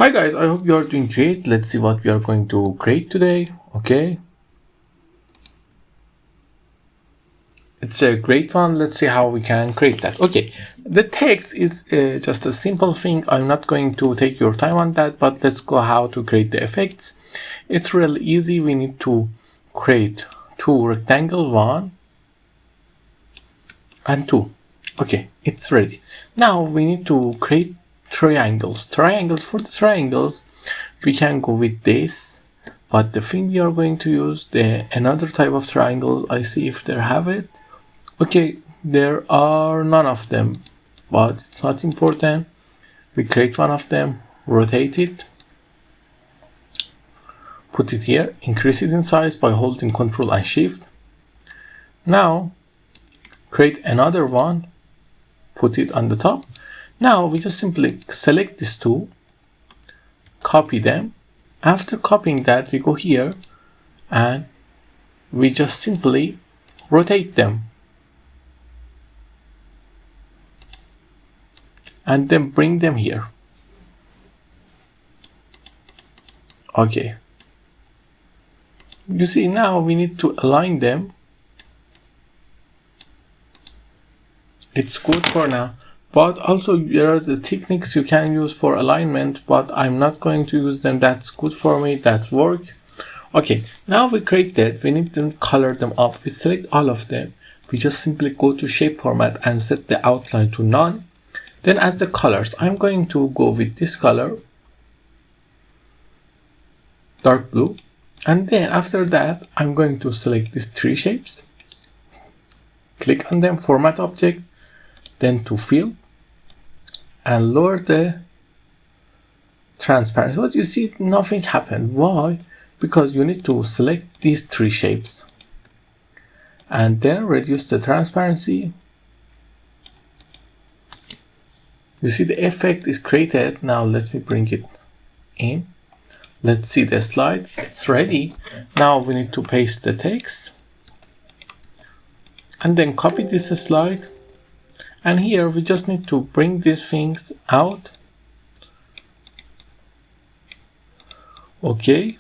Hi guys, I hope you are doing great. Let's see what we are going to create today. Okay, it's a great one. Let's see how we can create that. Okay, the text is just a simple thing. I'm not going to take your time on that, but let's go how to create the effects. It's really easy. We need to create two rectangle, 1 and 2. Okay, it's ready. Now we need to create triangles. For the triangles, we can go with this, but the thing we are going to use another type of triangle. I see if they have it. Okay, there are none of them, but it's not important. We create one of them, rotate it, put it here, increase it in size by holding Ctrl and Shift. Now create another one, put it on the top. Now we just simply select these two, copy them. After copying that, we go here and we just simply rotate them and then bring them here. Okay, you see, now we need to align them. It's good for now, but also there's the techniques you can use for alignment, but I'm not going to use them. That's good for me, that's work. Okay, now we create that. We need to color them up. We select all of them. We just simply go to shape format and set the outline to none. Then as the colors, I'm going to go with this color, dark blue. And then after that, I'm going to select these three shapes, click on them, format object, then to fill, and lower the transparency. What you see, nothing happened. Why? Because you need to select these three shapes and then reduce the transparency. You see the effect is created. Now let me bring it in. Let's see the slide. It's ready. Now we need to paste the text and then copy this slide. And here we just need to bring these things out. Okay.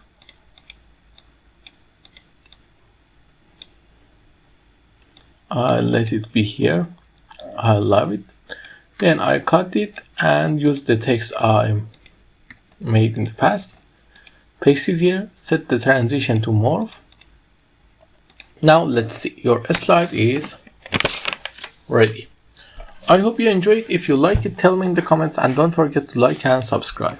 I'll let it be here. I love it. Then I cut it and use the text I made in the past. Paste it here, set the transition to morph. Now let's see, your slide is ready. I hope you enjoyed. If you like it, tell me in the comments and don't forget to like and subscribe.